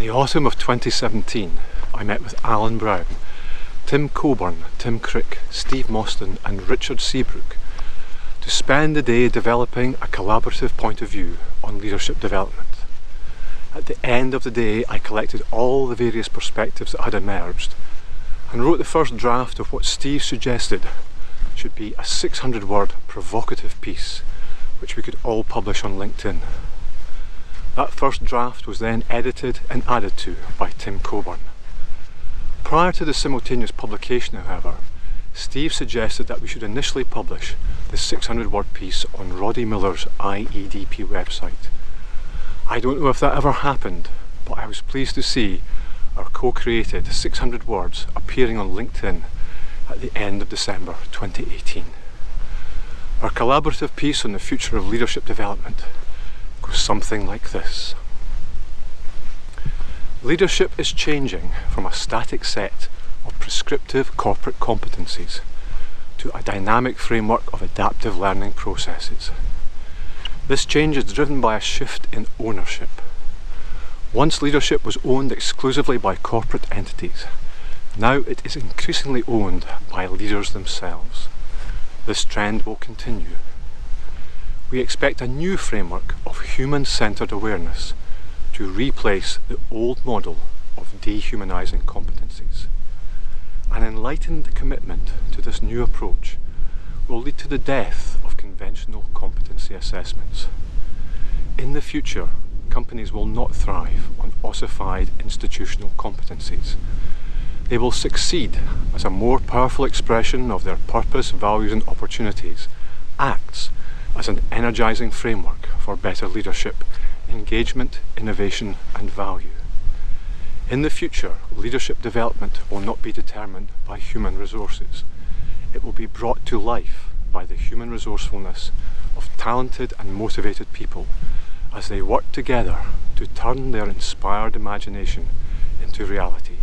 the autumn of 2017, I met with Alan Brown, Tim Coburn, Tim Crick, Steve Mostyn and Richard Seabrook to spend the day developing a collaborative point of view on leadership development. At the end of the day, I collected all the various perspectives that had emerged and wrote the first draft of what Steve suggested should be a 600-word provocative piece which we could all publish on LinkedIn. That first draft was then edited and added to by Tim Coburn. Prior to the simultaneous publication, however, Steve suggested that we should initially publish the 600-word piece on Roddy Miller's IEDP website. I don't know if that ever happened, but I was pleased to see our co-created 600 words appearing on LinkedIn at the end of December 2018. Our collaborative piece on the future of leadership development goes something like this. Leadership is changing from a static set of prescriptive corporate competencies to a dynamic framework of adaptive learning processes. This change is driven by a shift in ownership. Once leadership was owned exclusively by corporate entities, now it is increasingly owned by leaders themselves. This trend will continue. We expect a new framework of human-centred awareness to replace the old model of dehumanising competencies. An enlightened commitment to this new approach will lead to the death of conventional competency assessments. In the future, companies will not thrive on ossified institutional competencies. They will succeed as a more powerful expression of their purpose, values and opportunities acts as an energising framework for better leadership, engagement, innovation and value. In the future, leadership development will not be determined by human resources. It will be brought to life by the human resourcefulness of talented and motivated people as they work together to turn their inspired imagination into reality.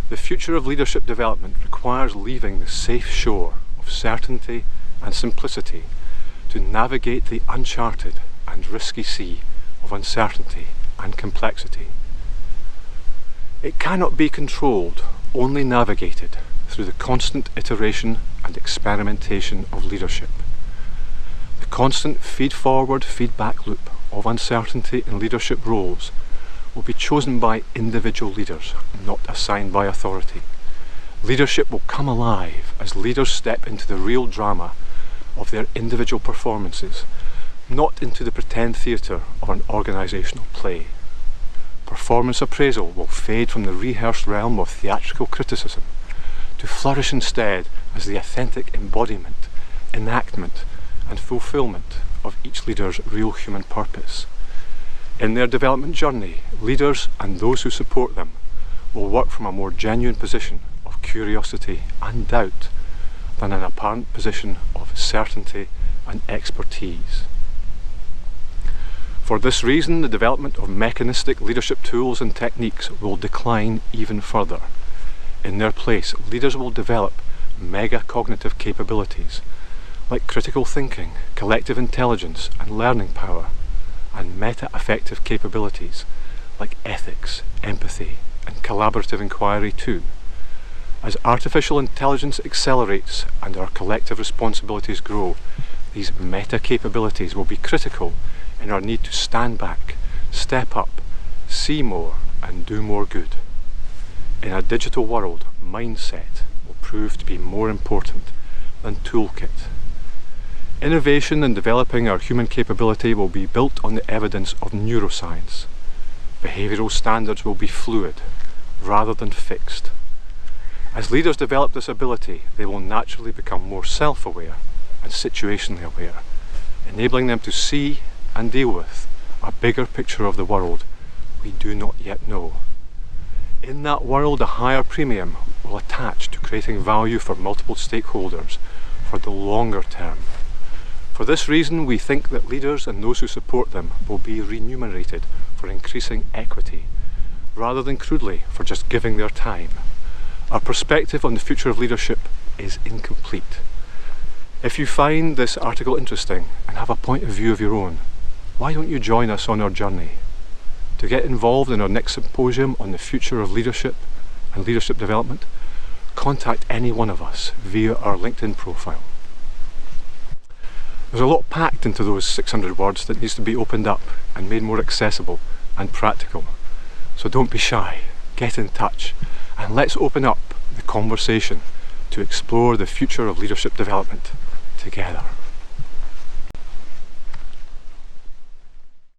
The future of leadership development requires leaving the safe shore of certainty and simplicity to navigate the uncharted and risky sea of uncertainty and complexity. It cannot be controlled, only navigated through the constant iteration and experimentation of leadership. The constant feed-forward feedback loop of uncertainty in leadership roles will be chosen by individual leaders, not assigned by authority. Leadership will come alive as leaders step into the real drama of their individual performances, not into the pretend theatre of an organisational play. Performance appraisal will fade from the rehearsed realm of theatrical criticism to flourish instead as the authentic embodiment, enactment and fulfilment of each leader's real human purpose. In their development journey, leaders and those who support them will work from a more genuine position of curiosity and doubt than an apparent position of certainty and expertise. For this reason, the development of mechanistic leadership tools and techniques will decline even further. In their place, leaders will develop mega-cognitive capabilities like critical thinking, collective intelligence and learning power, and meta-affective capabilities like ethics, empathy and collaborative inquiry too. As artificial intelligence accelerates and our collective responsibilities grow, these meta-capabilities will be critical in our need to stand back, step up, see more and do more good. In a digital world, mindset will prove to be more important than toolkit. Innovation in developing our human capability will be built on the evidence of neuroscience. Behavioural standards will be fluid rather than fixed. As leaders develop this ability, they will naturally become more self-aware and situationally aware, enabling them to see and deal with a bigger picture of the world we do not yet know. In that world, a higher premium will attach to creating value for multiple stakeholders for the longer term. For this reason, we think that leaders and those who support them will be remunerated for increasing equity, rather than crudely for just giving their time. Our perspective on the future of leadership is incomplete. If you find this article interesting and have a point of view of your own, why don't you join us on our journey? To get involved in our next symposium on the future of leadership and leadership development, contact any one of us via our LinkedIn profile. There's a lot packed into those 600 words that needs to be opened up and made more accessible and practical. So don't be shy, get in touch, and let's open up the conversation to explore the future of leadership development together.